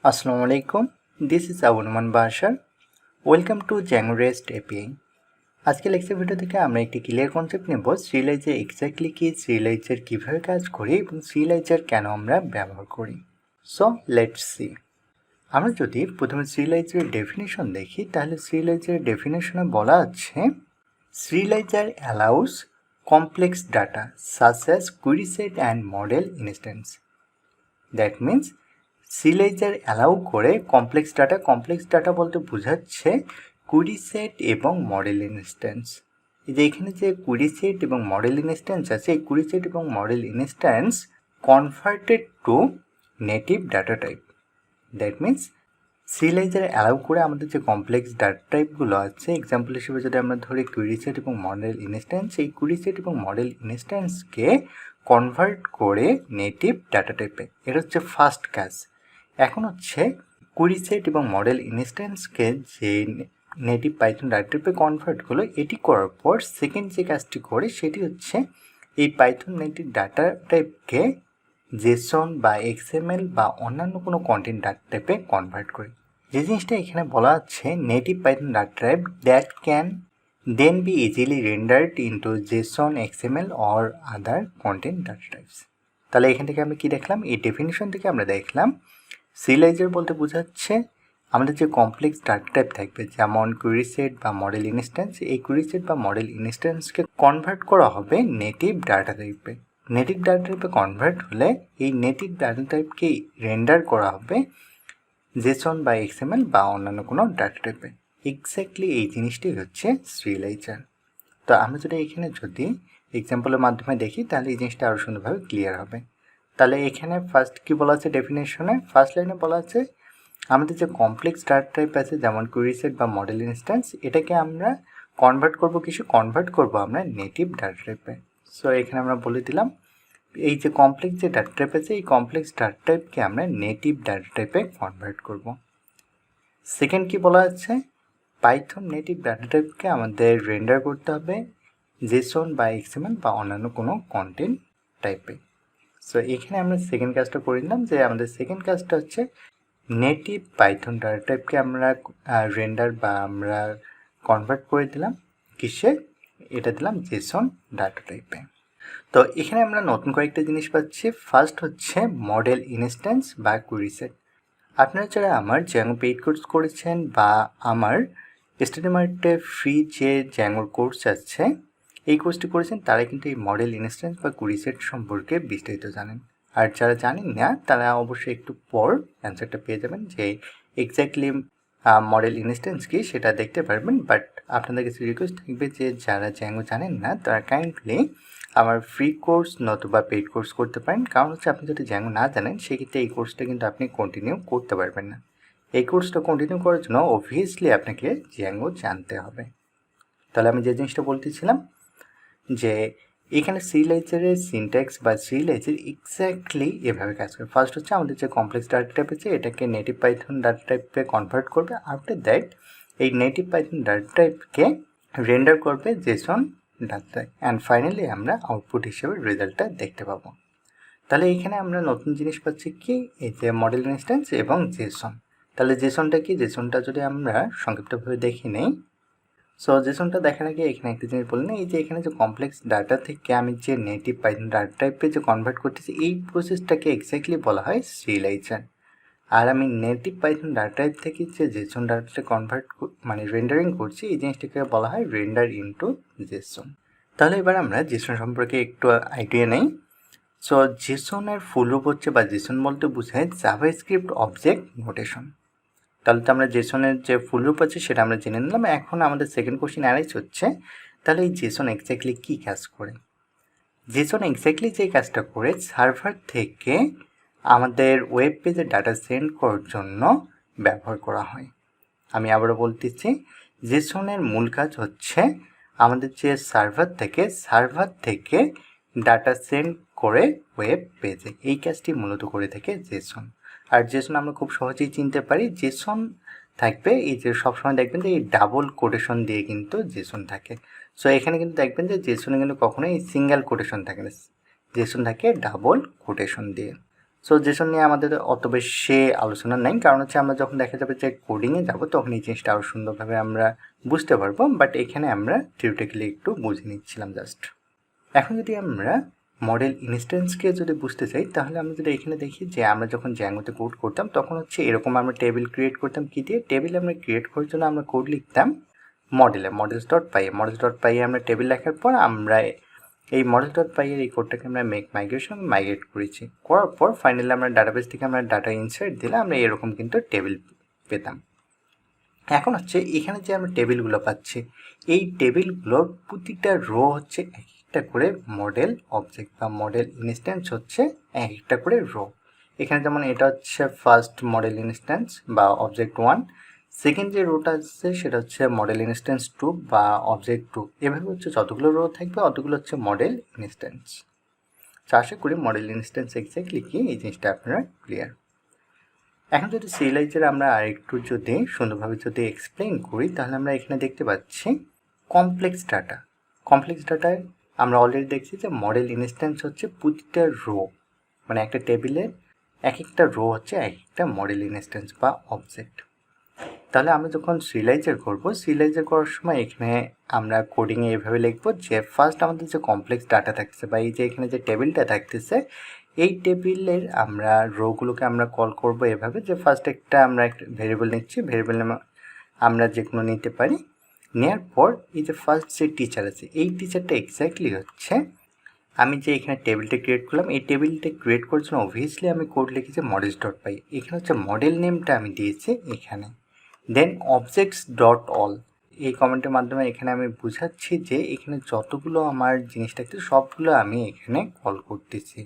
Assalamu alaikum. This is Abunuman Bashar. Welcome to Django REST API. আজকে lecture video থেকে আমরা একটি clear concept নেব সিরিয়ালাইজার এক্স্যাক্টলি কি, সিরিয়ালাইজার কিভাবে কাজ করে এবং সিরিয়ালাইজার কেন আমরা ব্যবহার করি। So let's see. আমরা যদি প্রথমে সিরিয়ালাইজারের ডেফিনেশন দেখি তাহলে সিরিয়ালাইজারের ডেফিনেশনে বলা আছে serializer allows complex data such as query set and model instance. That means serializer allow করে কমপ্লেক্স ডাটা বলতে বোঝাচ্ছে কুয়েরি সেট এবং মডেল ইনস্ট্যান্স। এই যে এখানে যে কুয়েরি সেট এবং মডেল ইনস্ট্যান্স আছে, এই কুয়েরি সেট এবং model instance converted to native data type. That means serializer allow করে আমাদের যে কমপ্লেক্স ডাটা টাইপগুলো আছে, এক্সাম্পল হিসেবে যদি আমরা ধরি কুয়েরি সেট এবং মডেল ইনস্ট্যান্স, এই কুয়েরি সেট এবং মডেল ইনস্ট্যান্সকে কনভার্ট করে নেটিভ ডাটা টাইপে। এটা হচ্ছে ফার্স্ট কাজ। এখন হচ্ছে কুয়েরি সেট এবং মডেল ইনস্ট্যান্সকে যে নেটিভ পাইথন ডাটা টাইপে কনভার্ট করলো, এটি করার পর সেকেন্ড যে কাজটি করে সেটি হচ্ছে এই পাইথন নেটিভ ডাটা টাইপকে জেসন বা এক্সএমএল বা অন্যান্য কোনো কন্টেন্ট ডাটা টাইপে কনভার্ট করে। যে জিনিসটা এখানে বলা আছে native Python data type that can then be easily rendered into JSON, XML or other content data types. তাহলে এখান থেকে আমরা কি দেখলাম, এই ডেফিনেশন থেকে আমরা দেখলাম সিরিয়ালাইজার বলতে বোঝাচ্ছে আমাদের যে কমপ্লেক্স ডাটা টাইপ থাকবে, যেমন কুয়েরি সেট বা মডেল ইনস্ট্যান্স, এই কুয়েরি সেট বা মডেল ইনস্ট্যান্সকে কনভার্ট করা হবে নেটিভ ডাটা টাইপে। নেটিভ ডাটা টাইপে কনভার্ট হলে এই নেটিভ ডাটা টাইপকেই রেন্ডার করা হবে জেসন বা এক্সএমএল বা অন্যান্য কোনো ডাটা টাইপে। এক্স্যাক্টলি এই জিনিসটি হচ্ছে সিরিয়ালাইজার। তো আমরা যদি এখানে যদি এক্সাম্পলের মাধ্যমে দেখি তাহলে এই জিনিসটা আরও সুন্দরভাবে ক্লিয়ার হবে। তাহলে এখানে ফার্স্ট কি বলা আছে ডেফিনেশনে, ফার্স্ট লাইনে বলা আছে আমাদের যে কমপ্লেক্স ডাটা টাইপ আছে যেমন কুয়েরি সেট বা মডেল ইনস্ট্যান্স, এটাকে আমরা কনভার্ট করব আমরা নেটিভ ডাটা টাইপে। সো এখানে আমরা বলে দিলাম এই যে কমপ্লেক্স যে ডাটা টাইপ আছে, এই কমপ্লেক্স ডাটা টাইপকে আমরা নেটিভ ডাটা টাইপে কনভার্ট করব। সেকেন্ড কি বলা আছে, পাইথন নেটিভ ডাটা টাইপকে আমাদের রেন্ডার করতে হবে জেসন বা এক্সএমএল বা অন্যান্য কোনো কন্টেন্ট টাইপে। সো এখানে আমরা সেকেন্ড কাজটা করে নিলাম, যে আমাদের সেকেন্ড কাজটা হচ্ছে নেটিভ পাইথন ডাটা টাইপকে আমরা রেন্ডার বা আমরা কনভার্ট করে দিলাম কিসে, এটা দিলাম জেসন ডাটা টাইপে। তো এখানে আমরা নতুন কয়েকটা জিনিস পাচ্ছি। ফার্স্ট হচ্ছে মডেল ইনস্ট্যান্স বা কুয়েরি সেট। আপনারা যারা আমার জ্যাঙ্গো পেইড কোর্স করেছেন বা আমার স্টাডি মার্কেটে ফ্রি যে জ্যাঙ্গোর কোর্স আছে এই কোর্সটি করেছেন, তারা কিন্তু এই মডেল ইনস্ট্যান্স বা কুয়েরি সেট সম্পর্কে বিস্তারিত জানেন। আর যারা জানেন না তারা অবশ্যই একটু পর অ্যান্সারটা পেয়ে যাবেন যে এক্স্যাক্টলি মডেল ইনস্ট্যান্স কি সেটা দেখতে পারবেন। বাট আপনাদের কাছে রিকোয়েস্ট থাকবে যে যারা জ্যাঙ্গো জানেন না তারা কাইন্ডলি আমার ফ্রি কোর্স নতুবা পেইড কোর্স করতে পারেন। কারণ হচ্ছে আপনি যদি জ্যাঙ্গো না জানেন সেক্ষেত্রে এই কোর্সটা কিন্তু আপনি কন্টিনিউ করতে পারবেন না। এই কোর্সটা কন্টিনিউ করার জন্য অবভিয়াসলি আপনাকে জ্যাঙ্গো জানতে হবে। তাহলে আমি যে জিনিসটা বলতেছিলাম যে এখানে সিরিয়ালাইজারের সিনট্যাক্স বা সিরিয়ালাইজার এক্স্যাক্টলি এভাবে কাজ করে। ফার্স্ট হচ্ছে আমাদের যে কমপ্লেক্স ডাটা টাইপ আছে এটাকে নেটিভ পাইথন ডাটা টাইপে কনভার্ট করবে। আফটার দ্যাট এই নেটিভ পাইথন ডাটা টাইপকে রেন্ডার করবে Jason data type, and finally আমরা আউটপুট হিসেবে রেজাল্টটা দেখতে পাবো। তাহলে এখানে আমরা নতুন জিনিস পাচ্ছি কি, এই যে মডেল ইনস্ট্যান্স এবং জেসন। তাহলে জেসনটা কি, জেসনটা যদি আমরা সংক্ষিপ্তভাবে দেখে নেই। সো জেসনটা দেখার আগে এখানে একটা জিনিস বললেন, এই যে এখানে যে কমপ্লেক্স ডাটা থেকে আমি যে নেটিভ পাইথন ডাটা টাইপে যে কনভার্ট করতেছি এই প্রসেসটাকে এক্স্যাক্টলি বলা হয় সিরিয়ালাইজার। আর আমি নেটিভ পাইথন ডাটা টাইপ থেকে যে জেসন ডাটাটা কনভার্ট মানে রেন্ডারিং করছি এই জিনিসটাকে বলা হয় রেন্ডার ইনটু জেসন। তাহলে এবার আমরা জেসন সম্পর্কে একটু আইডিয়া নেই। সো জেসনের ফুল রূপ হচ্ছে বা জেসন বলতে বোঝায় জাভাস্ক্রিপ্ট অবজেক্ট নোটেশন। তাহলে তো আমরা জেসনের যে ফুল রূপ আছে সেটা আমরা জেনে নিলাম। এখন আমাদের সেকেন্ড কোশ্চেন অ্যারাইজ হচ্ছে তাহলে এই জেসন এক্স্যাক্টলি কী কাজ করে। জেসন এক্স্যাক্টলি যে কাজটা করে সার্ভার থেকে আমাদের ওয়েব পেজে ডাটা সেন্ড করার জন্য ব্যবহার করা হয়। আমি আবারও বলতেছি, জেসনের মূল কাজ হচ্ছে আমাদের যে সার্ভার থেকে ডাটা সেন্ড করে ওয়েব পেজে, এই কাজটি মূলত করে থাকে জেসন। আর জেসন আমরা খুব সহজেই চিনতে পারি, জেসন থাকবে এই যে সবসময় দেখবেন যে এই ডাবল কোটেশন দিয়ে কিন্তু জেসন থাকে। সো এখানে কিন্তু দেখবেন যে জেসনে কিন্তু কখনোই সিঙ্গেল কোটেশন থাকে না, জেসন থাকে ডাবল কোটেশন দিয়ে। সো জেসন নিয়ে আমাদের অত বেশি আলোচনা নেই, কারণ হচ্ছে আমরা যখন দেখা যাবে যে কোডিংয়ে যাব তখন এই জিনিসটা আরও সুন্দরভাবে আমরা বুঝতে পারবো, বাট এখানে আমরা থিওরিটিক্যালি একটু বুঝে নিচ্ছিলাম জাস্ট। এখন যদি আমরা মডেল ইনস্ট্যান্সকে যদি বুঝতে চাই, তাহলে আমরা যদি এখানে দেখি যে আমরা যখন জ্যাঙ্গোতে কোড করতাম তখন হচ্ছে এরকম আমরা টেবিল ক্রিয়েট করতাম। কি দিয়ে টেবিল আমরা ক্রিয়েট করার জন্য আমরা কোড লিখতাম মডেলে, models.py আমরা টেবিল লেখার পর আমরা এই models.py এর এই কোডটাকে আমরা মাইগ্রেট করেছি, করার পর ফাইনালি আমরা ডাটাবেস থেকে আমরা ডাটা ইনসার্ট দিলে আমরা এরকম কিন্তু টেবিল পেতাম। এখন হচ্ছে এখানে যে আমরা টেবিলগুলো পাচ্ছি, এই টেবিলগুলোর প্রতিটা রো হচ্ছে এক একটা করে মডেল অবজেক্ট বা মডেল ইনস্ট্যান্স হচ্ছে এক একটা করে রো। এখানে যেমন এটা হচ্ছে ফার্স্ট মডেল ইনস্ট্যান্স বা অবজেক্ট 1, সেকেন্ড যে রোটা আছে সেটা হচ্ছে মডেল ইনস্ট্যান্স 2 বা অবজেক্ট 2। এভাবে হচ্ছে যতগুলো রো থাকবে অতগুলো হচ্ছে মডেল ইনস্ট্যান্স। আশা করি মডেল ইনস্ট্যান্স এক্স্যাক্টলি কি এই জিনিসটা আপনারা ক্লিয়ার। এখন যদি সিরিয়ালাইজার আমরা আরেকটু যদি সুন্দরভাবে যদি এক্সপ্লেইন করি, তাহলে আমরা এখানে দেখতে পাচ্ছি কমপ্লেক্স ডাটায় আমরা অলরেডি দেখছি যে মডেল ইনস্ট্যান্স হচ্ছে প্রতিটা রো, মানে একটা টেবিলের এক একটা রো হচ্ছে এক একটা মডেল ইনস্ট্যান্স বা অবজেক্ট। তাহলে আমরা যখন সিরিয়ালাইজার করার সময় এখানে আমরা কোডিংয়ে এভাবে লিখবো যে ফার্স্ট আমাদের যে কমপ্লেক্স ডাটা থাকছে বা এই যে এখানে যে টেবিলটা থাকতেছে, এই টেবিলের আমরা রোগুলোকে আমরা কল করব এভাবে যে ফার্স্ট একটা আমরা একটা ভেরিয়েবল নিচ্ছি, ভেরিয়েবল আমরা যে কোনো নিতে পারি। নেওয়ার পর এই যে ফার্স্ট যে টিচার আছে, এই টিচারটা এক্স্যাক্টলি হচ্ছে আমি যে এখানে টেবিলটা ক্রিয়েট করলাম, এই টেবিলটা ক্রিয়েট করার জন্য অবভিয়াসলি আমি কোড লিখেছি models.py। এখানে হচ্ছে মডেল নেমটা আমি দিয়েছি এখানে। দেন objects.all এই কমেন্টের মাধ্যমে এখানে আমি বুঝাচ্ছি যে এখানে যতগুলো আমার জিনিস থাকছে সবগুলো আমি এখানে কল করতেছি।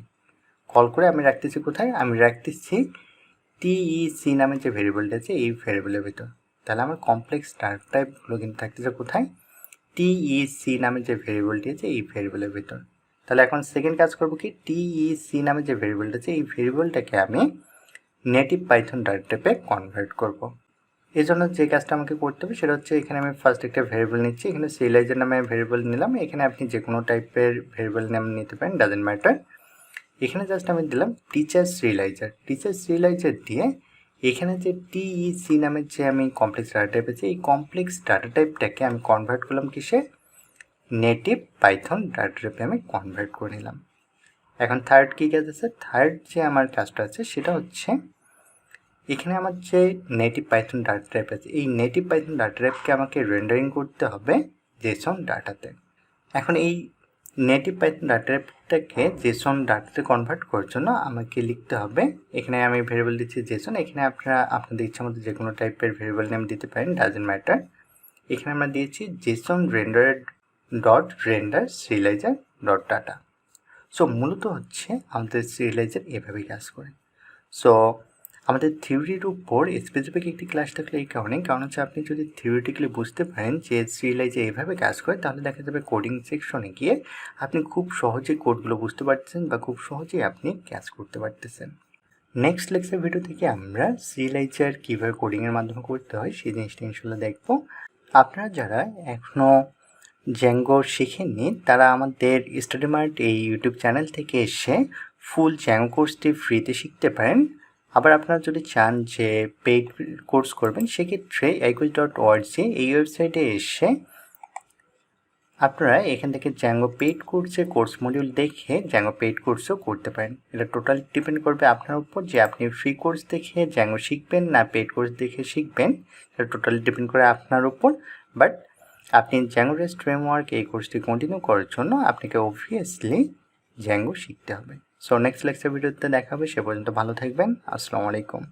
কল করে আমি রাখতেছি কোথায়, আমি রাখতেছি টিইসি নামে যে ভেরিয়েবলটা আছে এই ভেরিয়েবলের ভিতর। তাহলে আমার কমপ্লেক্স ডাটা টাইপগুলো কিন্তু থাকতেছে কোথায়, টিইসি নামে যে ভেরিয়েবলটি আছে এই ভেরিয়েবলের ভিতর। তাহলে এখন সেকেন্ড কাজ করবো কি, টিইসি নামে যে ভেরিয়েবলটা আছে এই ভেরিয়েবলটাকে আমি নেটিভ পাইথন ডাটা টাইপে কনভার্ট করব। এই জন্য যে কাজটা আমাকে করতে হবে সেটা হচ্ছে এখানে আমি ফার্স্ট একটা ভেরিয়েবল নিচ্ছি, এখানে সিরিয়ালাইজার নামে ভেরিয়েবল নিলাম। এখানে আপনি যে কোনো টাইপের ভেরিয়েবল নাম নিতে পারেন, ডাজেন্ট ম্যাটার। এখানে জাস্ট আমি দিলাম টিচার সিরিয়ালাইজার দিয়ে এখানে যে টিইসি নামের যে আমি কমপ্লেক্স ডাটা টাইপ আছে এই কমপ্লেক্স ডাটা টাইপটাকে আমি কনভার্ট করলাম কিসে, নেটিভ পাইথন ডাটা টাইপে আমি কনভার্ট করে নিলাম। এখন থার্ড কী কাজ আছে, থার্ড যে আমার কাজটা আছে সেটা হচ্ছে এখানে আমার যে নেটিভ পাইথন ডাটা টাইপ আছে এই নেটিভ পাইথন ডাটা টাইপকে আমাকে রেন্ডারিং করতে হবে জেসন ডাটাতে। এখন এই নেটিভ পাইথন ডাটা টাইপটাকে জেসন ডাটাতে কনভার্ট করার জন্য আমাকে লিখতে হবে, এখানে আমি ভেরিয়েবল দিচ্ছি জেসন। এখানে আপনারা আপনাদের ইচ্ছা মতো যে কোনো টাইপের ভেরিয়েবল নেম দিতে পারেন, ডাজেন্ট ম্যাটার। এখানে আমরা দিয়েছি JSON render serializer dot data. So মূলত হচ্ছে আমাদের সিরিয়ালাইজার এভাবেই কাজ করে। সো আমাদের থিওরির উপর স্পেসিফিক একটি ক্লাস থাকলে এই কারণ হচ্ছে আপনি যদি থিওরিটিক্যালি বুঝতে পারেন যে সিরিয়ালাইজার এইভাবে কাজ করে, তাহলে দেখা যাবে কোডিং সেকশনে গিয়ে আপনি খুব সহজেই কোডগুলো বুঝতে পারতেছেন বা খুব সহজেই আপনি কাজ করতে পারতেছেন। নেক্সট লেকচার ভিডিও থেকে আমরা সিরিয়ালাইজার কীভাবে কোডিংয়ের মাধ্যমে করতে হয় সেই জিনিসটা ইনশাল্লাহ দেখব। আপনারা যারা এখনও জ্যাঙ্গো শিখেননি তারা আমাদের স্টাডিমার্ট এই ইউটিউব চ্যানেল থেকে এসে ফুল জ্যাঙ্গো কোর্সটি ফ্রিতে শিখতে পারেন। আবার আপনারা যদি চান যে পেইড কোর্স করবেন সেক্ষেত্রে icourse.org এই ওয়েবসাইটে এসে আপনারা এখান থেকে জ্যাঙ্গো পেইড কোর্সের কোর্স মডিউল দেখে জ্যাঙ্গো পেইড কোর্সও করতে পারেন। এটা টোটাল ডিপেন্ড করবে আপনার উপর যে আপনি ফ্রি কোর্স দেখে জ্যাঙ্গো শিখবেন না পেইড কোর্স দেখে শিখবেন, এটা টোটালি ডিপেন্ড করে আপনার উপর। বাট আপনি জ্যাঙ্গো রেস্ট ফ্রেমওয়ার্ক এই কোর্সটি কন্টিনিউ করার জন্য আপনাকে অবভিয়াসলি জ্যাঙ্গো শিখতে হবে। সো নেক্সট লেকচার ভিডিওতে দেখা হবে, সে পর্যন্ত ভালো থাকবেন। আসসালামু আলাইকুম।